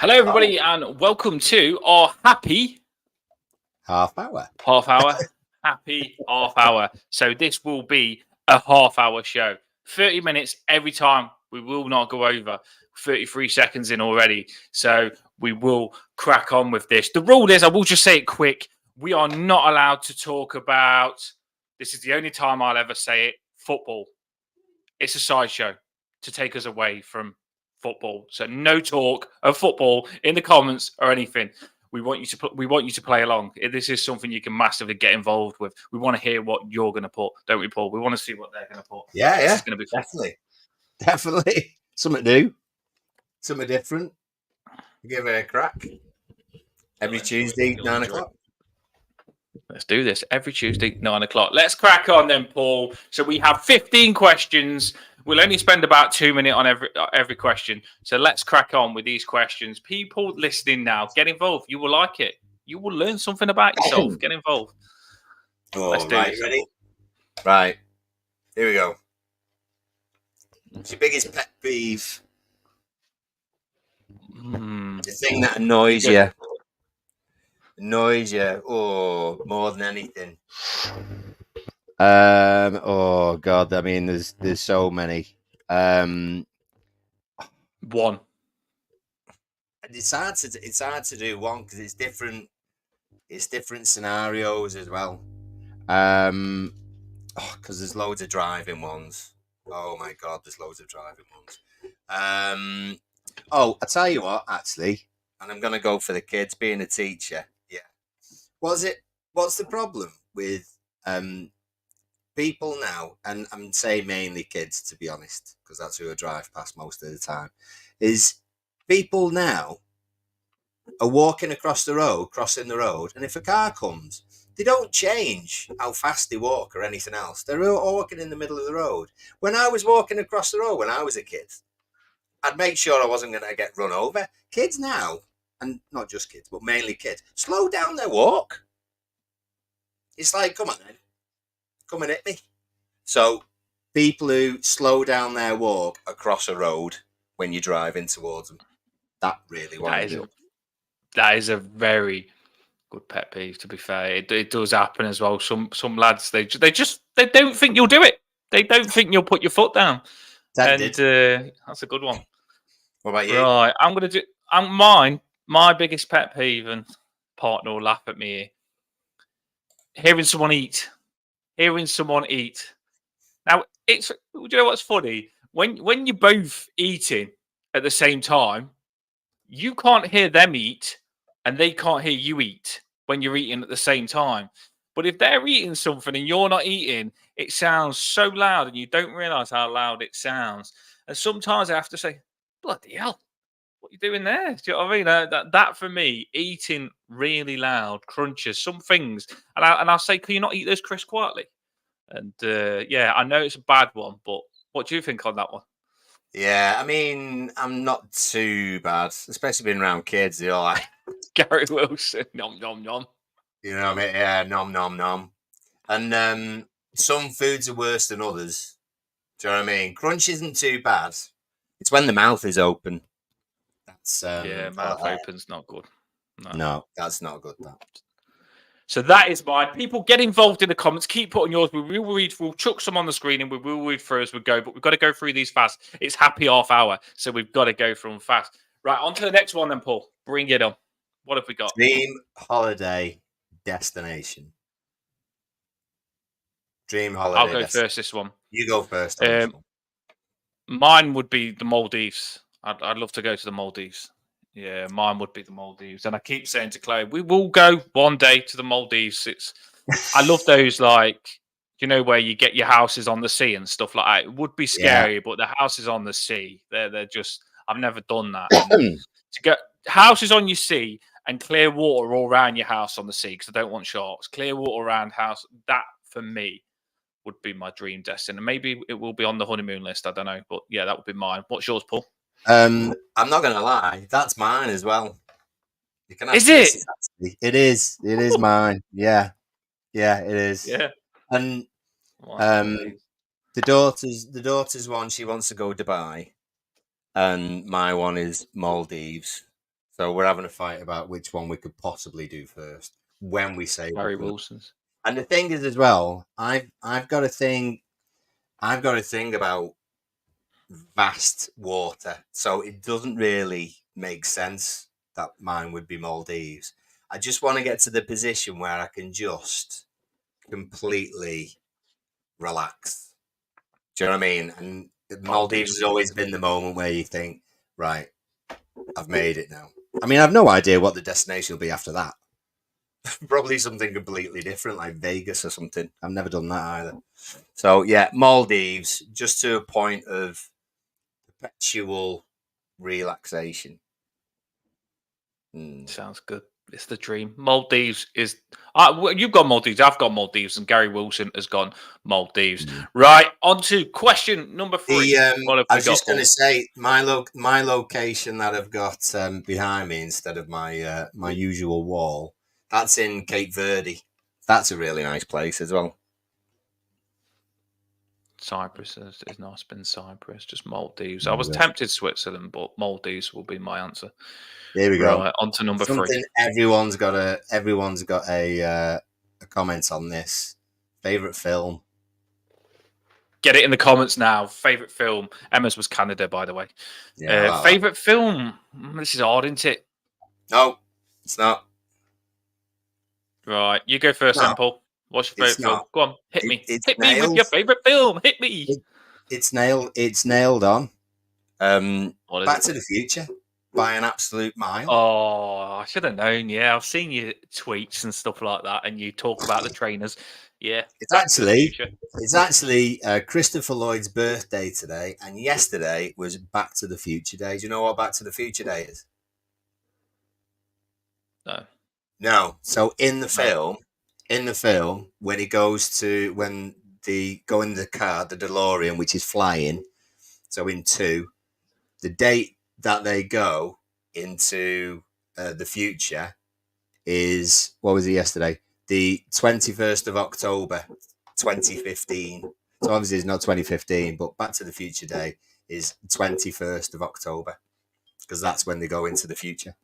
Hello, everybody, and welcome to our happy half hour. Happy half hour. So this will be a half-hour show, 30 minutes every time. We will not go over 33 seconds in already, so we will crack on with this. The rule is, I will just say it quick, we are not allowed to talk about, this is the only time I'll ever say it, football. It's a sideshow to take us away from football. So no talk of football in the comments or anything. We want you to play along. This is something you can massively get involved with. We want to hear what you're going to put, don't we, Paul? We want to see what they're going to put. Yeah, This is going to be fun. definitely something new, something different. Give it a crack. Every Tuesday, 9 o'clock. Let's do this every Tuesday, 9 o'clock. Let's crack on then, Paul. So we have 15 questions. We'll only spend about 2 minutes on every question. So let's crack on with these questions. People listening now, get involved. You will like it. You will learn something about yourself. Get involved. Oh, let's do this. Ready? Right. Here we go. What's your biggest pet peeve? The thing that annoys you. Oh, more than anything. Oh God, I mean, there's so many. One. It's hard to do one because it's different. It's different scenarios as well. Because there's loads of driving ones. Oh my God, there's loads of driving ones. I tell you what, actually, and I'm gonna go for the kids. Being a teacher, yeah. What's the problem with people now? And I'm saying mainly kids, to be honest, because that's who I drive past most of the time. Is people now are walking across the road, crossing the road, and if a car comes, they don't change how fast they walk or anything else. They're all walking in the middle of the road. When I was walking across the road when I was a kid, I'd make sure I wasn't going to get run over. Kids now, and not just kids, but mainly kids, slow down their walk. It's like, come on then, come and hit me. So people who slow down their walk across a road when you're driving towards them, that really winds me up. That is a very good pet peeve, to be fair. It does happen as well. Some lads, they don't think you'll do it. They don't think you'll put your foot down. That's a good one. What about you? Right, I'm going to do mine. My biggest pet peeve, and partner will laugh at me here. Hearing someone eat. Now, do you know what's funny? When you're both eating at the same time, you can't hear them eat, and they can't hear you eat when you're eating at the same time. But if they're eating something and you're not eating, it sounds so loud, and you don't realise how loud it sounds. And sometimes I have to say, bloody hell, what are you doing there? Do you know what I mean? That for me, eating really loud, crunches, some things. And I'll say, can you not eat those crisps quietly? And yeah, I know it's a bad one, but what do you think on that one? Yeah, I mean, I'm not too bad, especially being around kids. They're like Gary Wilson, nom nom nom. You know what I mean? Yeah, nom nom nom. And some foods are worse than others. Do you know what I mean? Crunch isn't too bad. It's when the mouth is open. That's mouth open's not good. No, that's not good. That. So that is mine. People get involved in the comments. Keep putting yours. We'll chuck some on the screen and we will read through as we go. But we've got to go through these fast. It's happy half hour, so we've got to go through them fast. Right, on to the next one then, Paul. Bring it on. What have we got? Dream holiday destination. Dream holiday. I'll go first this one. You go first. Mine would be the Maldives. I'd love to go to the Maldives. Yeah, mine would be the Maldives. And I keep saying to Chloe, we will go one day to the Maldives. I love those, like, you know, where you get your houses on the sea and stuff like that. It would be scary, but the houses on the sea, they're just, I've never done that. To get houses on your sea and clear water all around your house on the sea, because I don't want sharks. Clear water around house, that for me would be my dream destination. Maybe it will be on the honeymoon list. I don't know. But yeah, that would be mine. What's yours, Paul? I'm not going to lie. That's mine as well. You can is it? It is. It is mine. Yeah. Yeah, it is. Yeah. And the daughter's one, she wants to go Dubai. And my one is Maldives. So we're having a fight about which one we could possibly do first when we say Gary Wilson's. And the thing is, as well, I've got a thing. I've got a thing about vast water, so it doesn't really make sense that mine would be Maldives. I just want to get to the position where I can just completely relax. Do you know what I mean? And Maldives has always been the moment where you think, right, I've made it now. I mean, I've no idea what the destination will be after that. Probably something completely different, like Vegas or something. I've never done that either. So yeah, Maldives, just to a point of perpetual relaxation. Sounds good. It's the dream. Maldives is. You've got Maldives. I've got Maldives, and Gary Wilson has gone Maldives. Right. On to question number 3. I was just going to say my location that I've got behind me instead of my my usual wall. That's in Cape Verde. That's a really nice place as well. Cyprus is nice. Been Cyprus, just Maldives. I was tempted Switzerland, but Maldives will be my answer. There we go. Right, on to number 3. Everyone's got a comment on this. Favorite film. Get it in the comments now. Favorite film. Emma's was Canada, by the way. Yeah, favorite film. This is hard, isn't it? No, it's not. Right, you go first, Paul. What's your favorite film? Go on, hit me. Hit me with your favorite film. Hit me. It's nailed on. Back to it? the Future by an absolute mile. Oh, I should have known. Yeah, I've seen your tweets and stuff like that, and you talk about the trainers. Yeah, it's actually Christopher Lloyd's birthday today, and yesterday was Back to the Future Day. Do you know what Back to the Future Day is? No. So in the film, when they go in the car, the DeLorean, which is flying. So in 2, the date that they go into the future is, what was it yesterday? The 21st of October, 2015. So obviously it's not 2015, but Back to the Future Day is 21st of October because that's when they go into the future.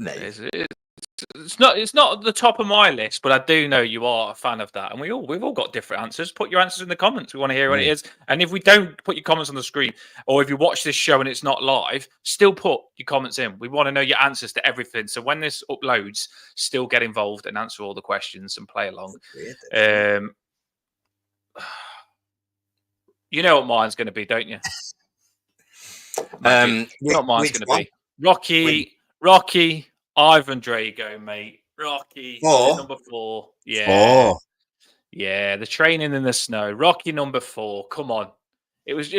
It's not at the top of my list, but I do know you are a fan of that, and we've all got different answers. Put your answers in the comments. We want to hear what it is. And if we don't put your comments on the screen, or if you watch this show and it's not live, still put your comments in. We want to know your answers to everything. So when this uploads, still get involved and answer all the questions and play along. You know what mine's going to be, don't you? You know what mine's going to be. Rocky. Ivan Drago, mate. Rocky number 4. Yeah. 4. Yeah, the training in the snow. Rocky number 4. Come on. It was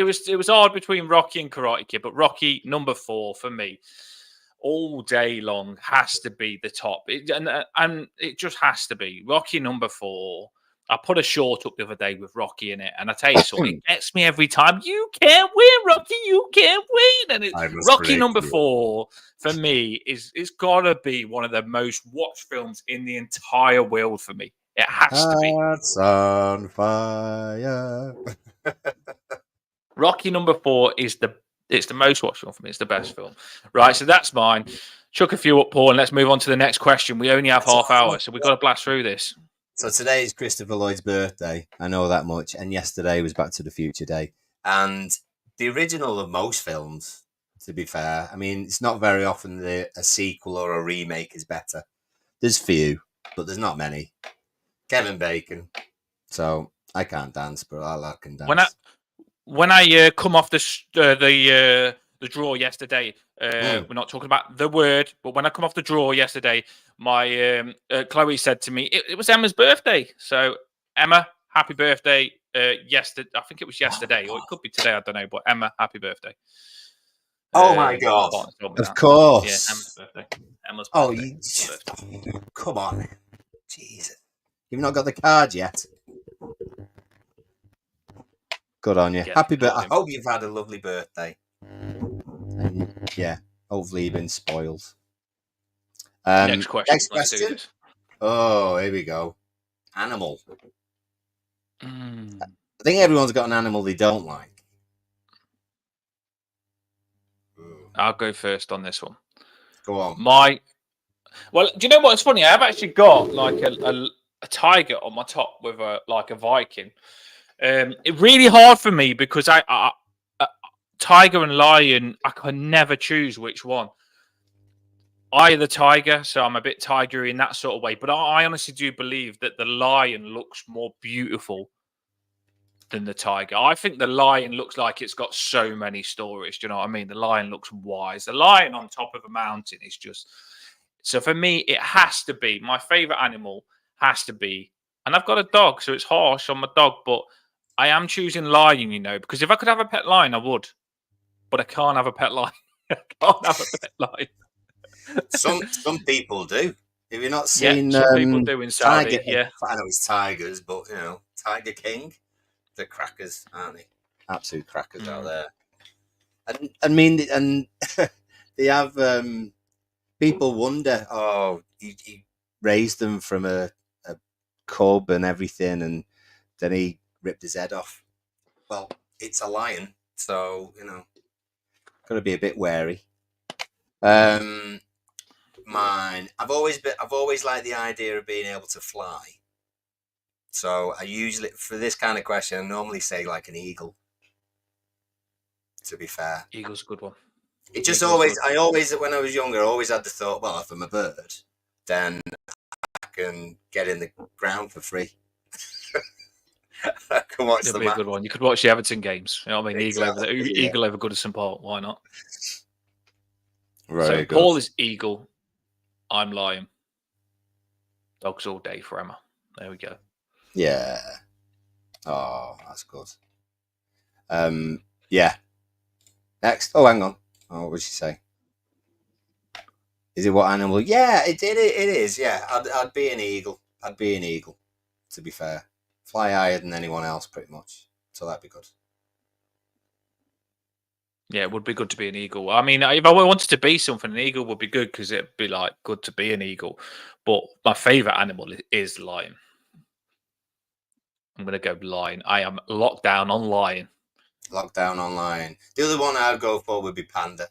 hard between Rocky and Karate Kid, but Rocky number 4 for me. All day long has to be the top. And it just has to be. Rocky number 4. I put a short up the other day with Rocky in it, and I tell you something, it gets me every time. You can't win, Rocky. You can't win. And Rocky number 4 for me is gotta be one of the most watched films in the entire world for me. It has to be. Hearts on fire. Rocky number 4 is the most watched film for me. It's the best film. Right, so that's mine. Chuck a few up, Paul, and let's move on to the next question. We only have half hour, so we've got to blast through this. So today is Christopher Lloyd's birthday. I know that much. And yesterday was Back to the Future Day. And the original of most films, to be fair, I mean, it's not very often a sequel or a remake is better. There's few, but there's not many. Kevin Bacon. So I can't dance, but I can dance. When I come off the draw yesterday, we're not talking about the word, but when I come off the draw yesterday, my Chloe said to me, it was Emma's birthday. So Emma, happy birthday. Yesterday, I think it was yesterday, or it could be today, I don't know, but Emma, happy birthday. Oh my God. Of course. Yeah, Emma's birthday. Come on. Jesus. You've not got the card yet. Good on you. Happy birthday. I hope you've had a lovely birthday. Yeah. Hopefully you've been spoiled. Next question. Oh, here we go. Animal. I think everyone's got an animal they don't like. I'll go first on this one. Go on. Well, do you know what? It's funny. I've actually got like a tiger on my top with a Viking. It's really hard for me because I tiger and lion. I can never choose which one. I the tiger, so I'm a bit tigery in that sort of way. But I honestly do believe that the lion looks more beautiful than the tiger. I think the lion looks like it's got so many stories. Do you know what I mean? The lion looks wise. The lion on top of a mountain is just. So for me, it has to be my favorite animal. Has to be, and I've got a dog, so it's harsh on my dog. But I am choosing lion, because if I could have a pet lion, I would. But I can't have a pet lion. I can't have a pet lion. Some people do. Have you not Yeah, seen some people do in Saudi. Tiger? Yeah, I know it's tigers, but Tiger King. They're crackers, aren't they? Absolute crackers out there. And I mean, and they have people wonder, oh, he raised them from a cub and everything, and then he ripped his head off. Well, it's a lion, so got to be a bit wary. Mine. I've always liked the idea of being able to fly. So I usually, for this kind of question, I normally say like an eagle. To be fair, eagle's a good one. It just I always, when I was younger, I always had the thought, well, if I'm a bird, then I can get in the ground for free. I can watch It'll be a good one. You could watch the Everton games. You know what I mean? Exactly, Eagle over Goodison Park. Why not? Right. So Paul is eagle. I'm lion. Dogs all day for Emma. There we go. Yeah. Oh, that's good. Yeah. Next. Oh, hang on. Oh, what did she say? Is it what animal? Yeah, it is. Yeah, I'd be an eagle. I'd be an eagle. To be fair, fly higher than anyone else, pretty much. So that'd be good. Yeah, it would be good to be an eagle. I mean, if I wanted to be something, an eagle would be good because it'd be like good to be an eagle. But my favorite animal is lion. I'm going to go lion. I am locked down on lion. Locked down on lion. The other one I'd go for would be panda.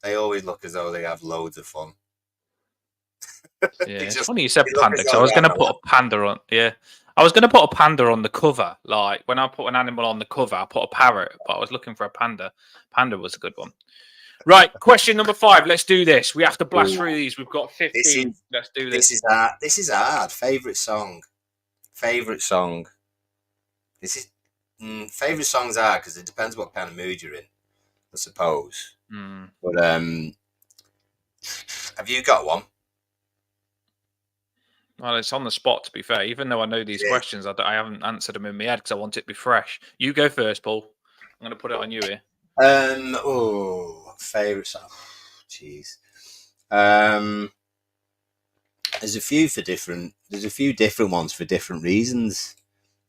They always look as though they have loads of fun. Yeah, it's funny you said panda because I was going to put a panda on. Yeah, I was going to put a panda on the cover. Like when I put an animal on the cover, I put a parrot, but I was looking for a panda. Panda was a good one. Right, question number 5. Let's do this. We have to blast through these. We've got 15. Let's do this. This is hard. Favorite song. Favorite song. This is favorite songs are because it depends what kind of mood you're in, I suppose. But have you got one? Well, it's on the spot, to be fair. Even though I know these questions, I haven't answered them in my head because I want it to be fresh. You go first, Paul. I'm going to put it on you here. Favorite song. Jeez. There's a few different ones for different reasons.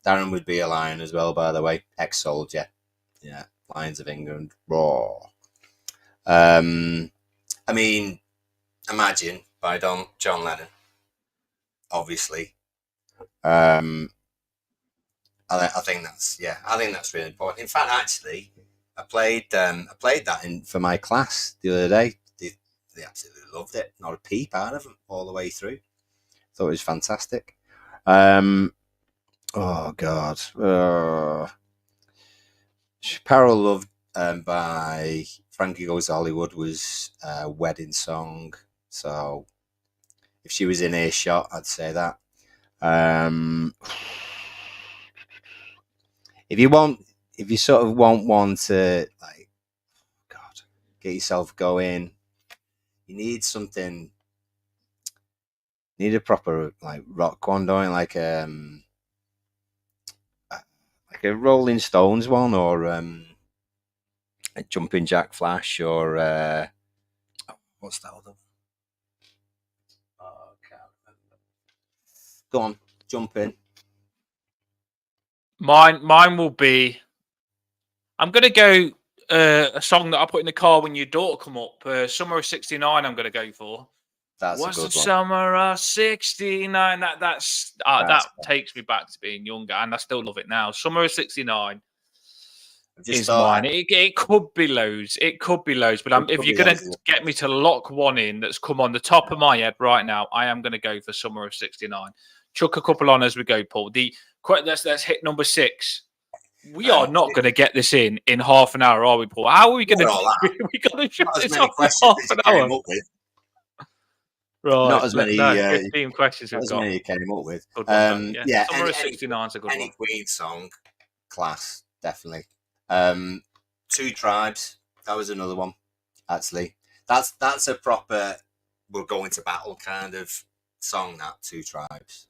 Darren would be a lion as well, by the way. Ex-soldier. Yeah. Lions of England. Raw. I mean, Imagine by John Lennon. Obviously. I think that's really important. In fact, actually, I played that for my class the other day. They absolutely loved it. Not a peep out of them all the way through. Thought it was fantastic. Oh God, Parallel Love by Frankie Goes to Hollywood was a wedding song. So if she was in earshot, I'd say that. If you sort of want one to get yourself going, you need something. You need a proper rock one, don't you? Like a Rolling Stones one, or a Jumping Jack Flash, or what's that other? Oh, I can't remember. Go on, jump in. Mine will be. I'm gonna go a song that I put in the car when your daughter come up. Summer of '69. I'm gonna go for. That's a good one. Summer of '69. That takes me back to being younger, and I still love it now. Summer of '69. is mine. It could be loads. It could be loads. But if you're going to get me to lock one in that's come on the top of my head right now, I am going to go for Summer of '69. Chuck a couple on as we go, Paul. Let's hit number 6. We are not going to get this in half an hour, are we, Paul? How are we going to? We got to shut this off in half an hour. Right. Not as many 15 questions we've got. Many you came up with. Yeah, Summer of '69 is a good one. Any Queen song, class, definitely. 2 Tribes, that was another one. Actually, that's a proper we're going to battle kind of song. That 2 Tribes,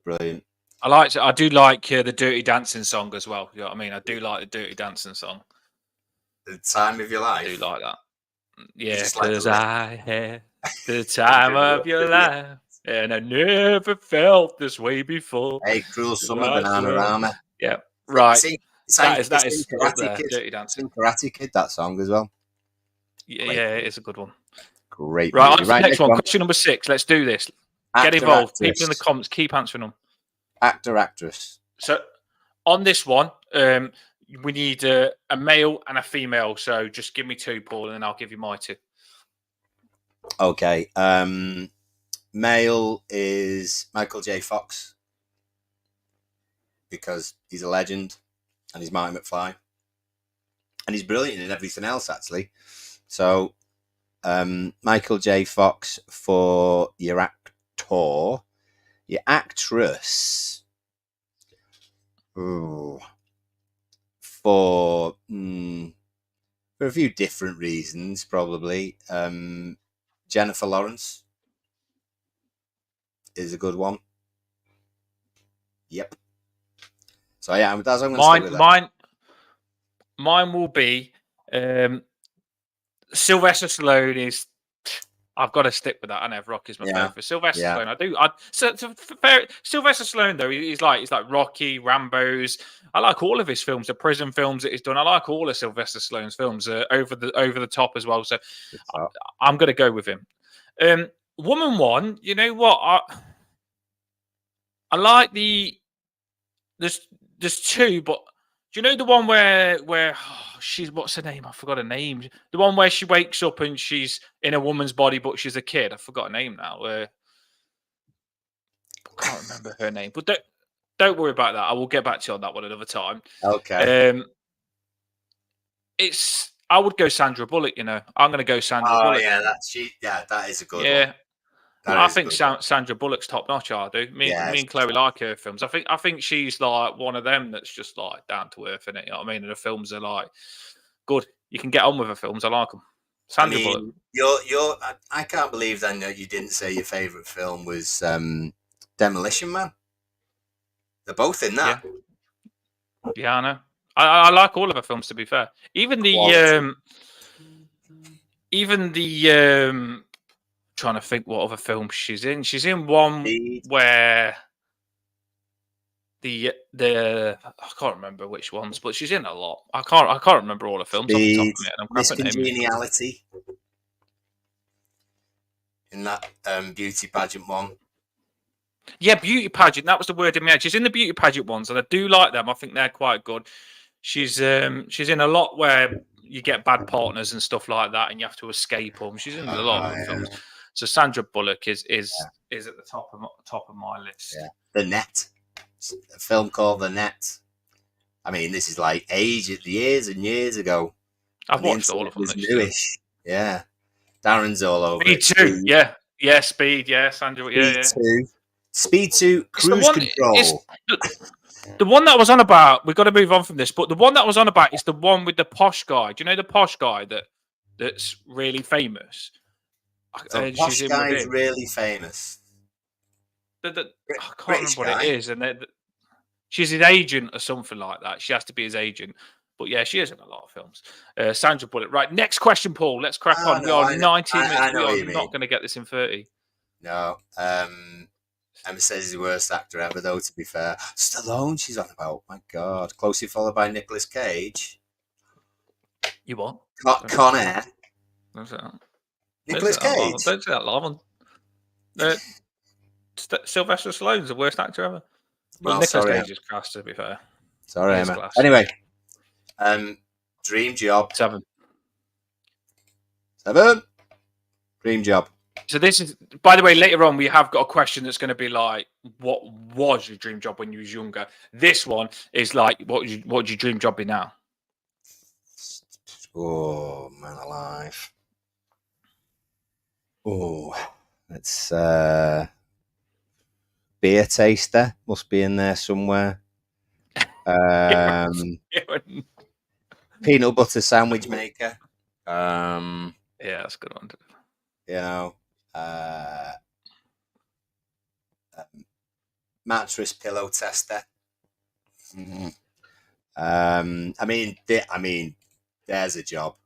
brilliant. I do like the Dirty Dancing song as well. You know what I mean? I do like the Dirty Dancing song. The Time of Your Life. I do like that. Yeah, because I had the time of your life, and I never felt this way before. Hey, Cruel Summer, Bananarama. Yeah, right. That is Dirty Dancing. Karate Kid, that song as well. Yeah, it's a good one. Great. Right, on to the next one. Question number 6. Let's do this. Get involved. People in the comments, keep answering them. Actor, actress. So, on this one, we need a male and a female. So, just give me 2, Paul, and then I'll give you my 2. Okay. Male is Michael J. Fox because he's a legend and he's Marty McFly and he's brilliant in everything else, actually. So, Michael J. Fox for your actor. Your actress, for a few different reasons, probably. Jennifer Lawrence is a good one. Yep. So yeah, that's what I'm going to stick with. Mine will be Sylvester Stallone is. I've got to stick with that. I know Rocky's my favorite. Sylvester Stallone, Sylvester Stallone though, he's like Rocky, Rambo's. I like all of his films, the prison films that he's done. I like all of Sylvester Stallone's films, over the top as well. So I'm going to go with him. Woman one, you know what? I like there's 2, but do you know the one where she's, what's her name? I forgot her name. The one where she wakes up and she's in a woman's body, but she's a kid. I forgot her name now. I can't remember her name. But don't worry about that. I will get back to you on that one another time. Okay. I would go Sandra Bullock. You know, I'm going to go Sandra Bullock. Yeah, that is a good one. I think Sandra Bullock's top notch. I do. Me and Chloe like her films. I think she's like one of them that's just like down to earth in it. You know what I mean? And the films are like good. You can get on with her films. I like them. Sandra Bullock. I can't believe then that you didn't say your favorite film was Demolition Man. They're both in that. Yeah, I know. I like all of her films. To be fair, even the trying to think what other film she's in. She's in one where the I can't remember which ones, but she's in a lot. I can't remember all the films off the top of my head. Miss Congeniality in that beauty pageant one. Yeah, beauty pageant. That was the word in my head. She's in the beauty pageant ones, and I do like them. I think they're quite good. She's in a lot where you get bad partners and stuff like that, and you have to escape them. She's in a lot of films. So Sandra Bullock is at the top of my list. Yeah. The Net, a film called The Net. I mean, this is like years and years ago. I've watched all of them. Newish. Yeah, Darren's all over. Speed 2, yeah, Speed, yeah, Sandra, yeah. Speed 2, Cruise Control. The one that I was on about, we've got to move on from this, but the one that I was on about is the one with the posh guy. Do you know the posh guy that's really famous? The posh guy is really famous. I can't remember what it is. And she's his agent or something like that. She has to be his agent. But yeah, she is in a lot of films. Sandra Bullock. Right, next question, Paul. Let's crack on. We are 19 minutes. We are not going to get this in 30. No. Emma says he's the worst actor ever, though, to be fair. Stallone, she's on about. My God. Closely followed by Nicolas Cage. You what? Con Air. What's that? Nicolas Cage. Don't say that live. Sylvester Stallone's the worst actor ever. Well, Nicolas Cage is class, to be fair. Sorry, Emma. Anyway, Dream job. 7. 7. Dream job. So this is, by the way, later on we have got a question that's going to be like, what was your dream job when you was younger? This one is like, what would your dream job be now? Oh, man alive. Oh, it's beer taster. Must be in there somewhere. Peanut butter sandwich maker. Yeah, that's a good one. You know, mattress pillow tester. Mm-hmm. I mean, there's a job.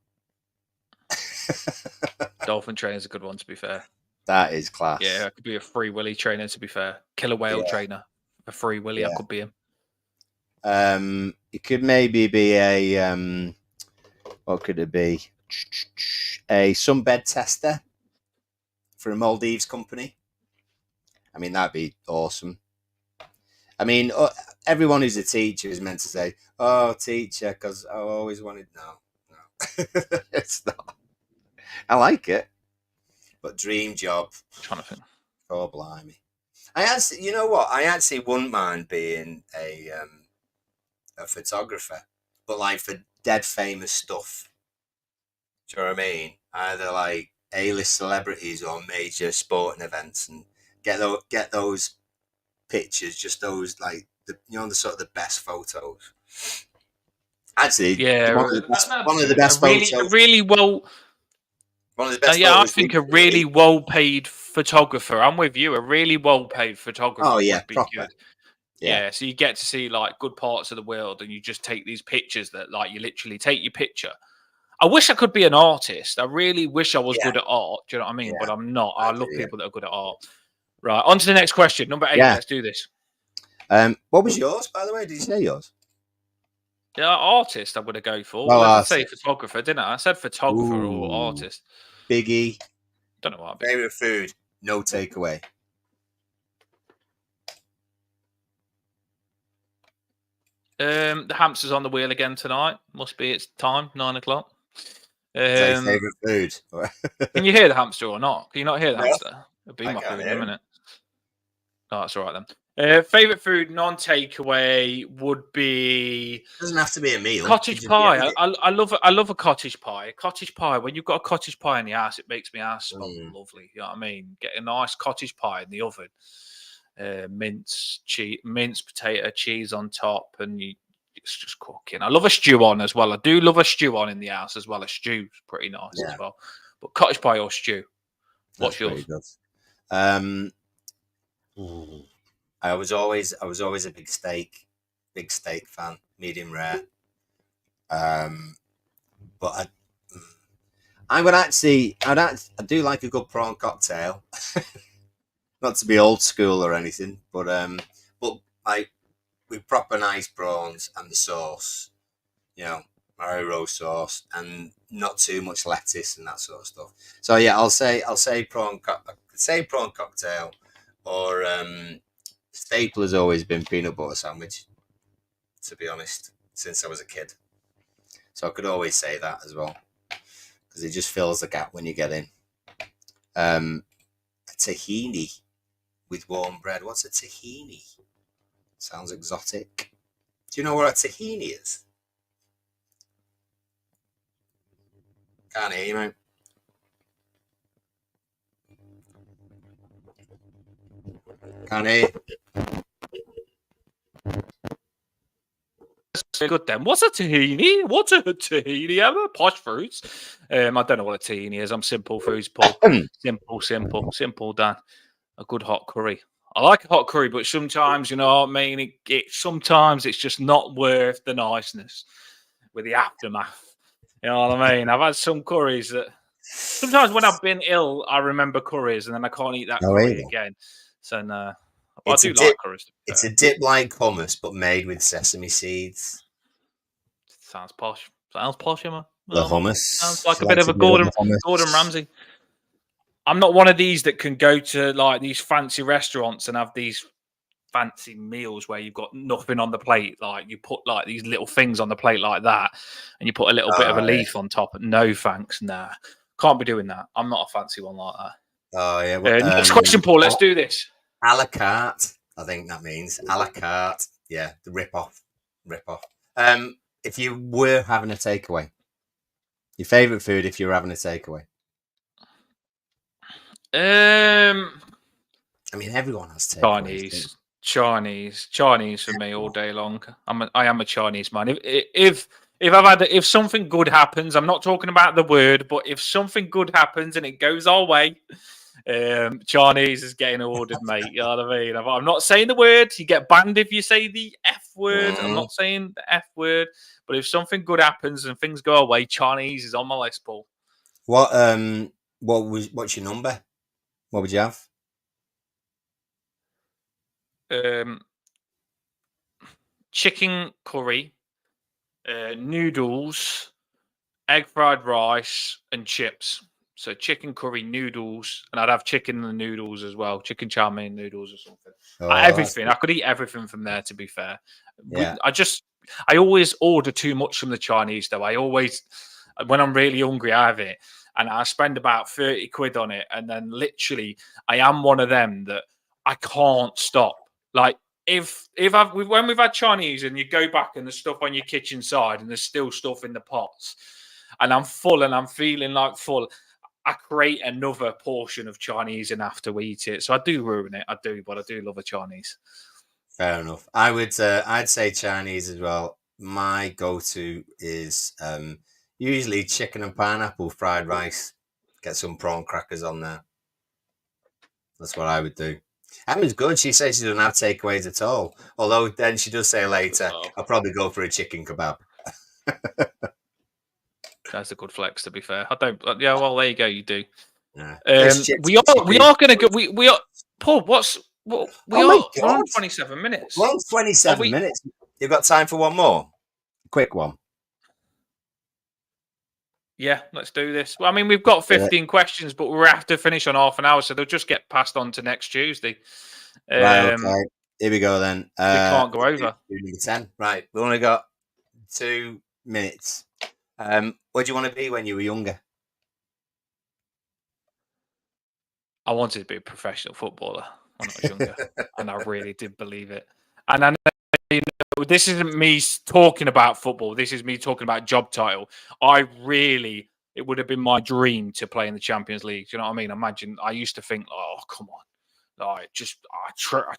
Dolphin trainer is a good one, to be fair. That is class. Yeah, I could be a Free Willy trainer, to be fair. Killer whale trainer. A Free Willy, I could be him. It could maybe be a what could it be? A sunbed tester for a Maldives company. I mean, that'd be awesome. I mean, everyone who's a teacher is meant to say, "Oh, teacher," because I always wanted. No, it's not. I like it, but dream job. I'm trying to think. Oh, blimey! You know what? I actually wouldn't mind being a photographer, but like for dead famous stuff. Do you know what I mean? Either like A-list celebrities or major sporting events, and get those pictures, just those like the sort of the best photos. Actually, yeah, one of the best photos. Really well. One of the best. Yeah, I think a really well-paid photographer. I'm with you. A really well-paid photographer. Oh yeah, would be proper. good. Yeah, so you get to see like good parts of the world, and you just take these pictures that like you literally take your picture. I wish I could be an artist. I really wish I was good at art. Do you know what I mean? But I'm not. I love people that are good at art. Right, on to the next question. Number 8. Let's do this. What was yours, by the way? Did you say yours? Yeah, artist. I'm going to go for. Oh, I did say photographer, didn't I? I said photographer or artist. Biggie. Don't know what. Favorite food? No takeaway. The hamster's on the wheel again tonight. Must be its time, 9 o'clock. Favorite food. Can you hear the hamster or not? Can you not hear the hamster? It'll be I my can't food in hear a minute. Oh, that's all right then. Favorite food, non-takeaway, would be. Doesn't have to be a meal. Cottage pie. I love a cottage pie. Cottage pie. When you've got a cottage pie in the house, it makes me ass smell lovely. You know what I mean? Get a nice cottage pie in the oven. Mince, potato, cheese on top, and it's just cooking. I love a stew on as well. I do love a stew on in the house as well. A stew's pretty nice as well. But cottage pie or stew? What's yours? I was always a big steak fan, medium rare. But I do like a good prawn cocktail. Not to be old school or anything, but like with proper nice prawns and the sauce, Mario sauce, and not too much lettuce and that sort of stuff. So yeah, I'll say prawn cocktail, or staple has always been peanut butter sandwich, to be honest, since I was a kid. So I could always say that as well, because it just fills the gap when you get in. A tahini with warm bread. What's a tahini? Sounds exotic. Do you know what a tahini is? Can't hear you, mate. Can't hear you. Good then. What's a tahini? What's a tahini? Ever posh fruits? I don't know what a tahini is. I'm simple foods, Paul. simple, Dan. A good hot curry. I like a hot curry, but sometimes, you know what I mean? Sometimes it's just not worth the niceness with the aftermath. You know what I mean? I've had some curries that sometimes when I've been ill, I remember curries, and then I can't eat that curry again. So no, I do like curries. It's a dip like hummus, but made with sesame seeds. Sounds posh. Sounds posh, Emma. The hummus sounds like a bit of a Gordon Ramsay. I'm not one of these that can go to like these fancy restaurants and have these fancy meals where you've got nothing on the plate. Like you put like these little things on the plate like that, and you put a little bit of a leaf on top. No thanks, nah. Can't be doing that. I'm not a fancy one like that. Oh yeah. Well, next question, Paul. Let's do this. A la carte. I think that means a la carte. Yeah, the rip off. If you were having a takeaway, your favorite food if you were having a takeaway. I mean, everyone has takeaways. Chinese for me all day long. I am a Chinese man. If something good happens, I'm not talking about the word, but if something good happens and it goes our way, Chinese is getting ordered, mate. You know what I mean? I'm not saying the word. You get banned if you say the F word. I'm not saying the F word, but if something good happens and things go away, Chinese is on my list, Paul. What's your number? What would you have? Chicken curry, noodles, egg fried rice, and chips. So chicken curry, noodles, and I'd have chicken and noodles as well. Chicken chow mein noodles or something. Everything. I could eat everything from there, to be fair. Yeah. I always order too much from the Chinese, though. When I'm really hungry, I have it. And I spend about 30 quid on it. And then literally, I am one of them that I can't stop. Like, when we've had Chinese and you go back and there's stuff on your kitchen side and there's still stuff in the pots and I'm full and I'm feeling like full, I create another portion of Chinese and have to eat it. So I do ruin it. I do, but I do love a Chinese. Fair enough. I'd say Chinese as well. My go-to is usually chicken and pineapple fried rice. Get some prawn crackers on there. That's what I would do. Emma's good. She says she doesn't have takeaways at all. Although then she does say later, I'll probably go for a chicken kebab. That's a good flex, to be fair. I don't. Yeah, well, there you go. You do. Yeah. We are going to go. We are. Paul, we're on 27 minutes. We're on 27 minutes. You've got time for one more? Quick one. Yeah, let's do this. Well, I mean, we've got 15 questions, but we'll have to finish on half an hour, so they'll just get passed on to next Tuesday. Right, okay. Here we go then. We can't go over. 10. Right, we only got 2 minutes. What do you want to be when you were younger? I wanted to be a professional footballer when I was younger, and I really did believe it. And I know, this isn't me talking about football. This is me talking about job title. It would have been my dream to play in the Champions League. Do you know what I mean? Imagine, I used to think, oh, come on. I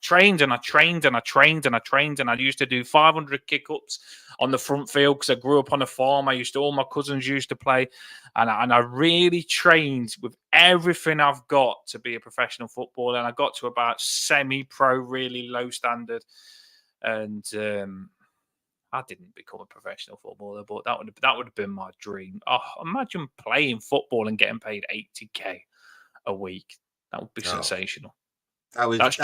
trained and I trained and I trained and I trained, and I used to do 500 kick-ups on the front field because I grew up on a farm. All my cousins used to play, and I really trained with everything I've got to be a professional footballer. And I got to about semi-pro, really low standard, and I didn't become a professional footballer, but that would have been my dream. Oh, imagine playing football and getting paid 80k a week. That would be sensational. That's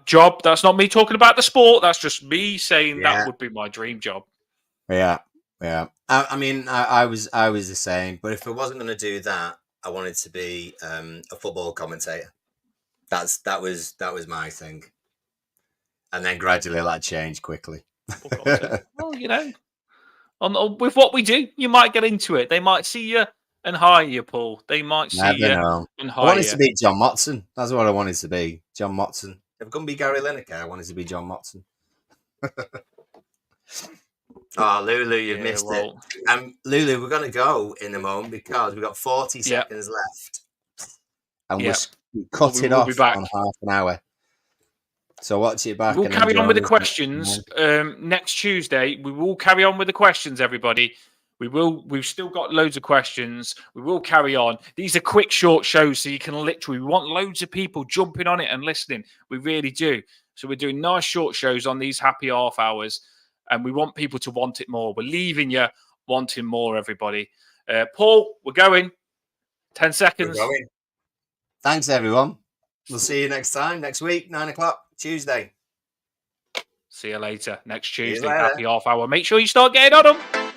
job. That's not me talking about the sport. That's just me saying that would be my dream job. Yeah. I mean, I was the same. But if I wasn't going to do that, I wanted to be a football commentator. That was my thing. And then gradually that changed quickly. Well, you know, with what we do, you might get into it. They might see you and hire you, Paul. They might see you and hire you. I wanted to be John Motson. That's what I wanted to be. John Motson. If I couldn't be Gary Lineker, I wanted to be John Motson. Oh, Lulu, you've missed it. Lulu, we're going to go in a moment because we've got 40 seconds left. And we cut it off on half an hour. So watch it back. We'll carry on with the questions next Tuesday. We will carry on with the questions, everybody. We've still got loads of questions. We will carry on. These are quick, short shows, so you can we want loads of people jumping on it and listening. We really do. So we're doing nice short shows on these happy half hours, and we want people to want it more. We're leaving you wanting more, everybody. Paul, we're going. 10 seconds. We're going. Thanks, everyone. We'll see you next time, next week, 9 o'clock, Tuesday. See you later. Next Tuesday, happy half hour. Make sure you start getting on them.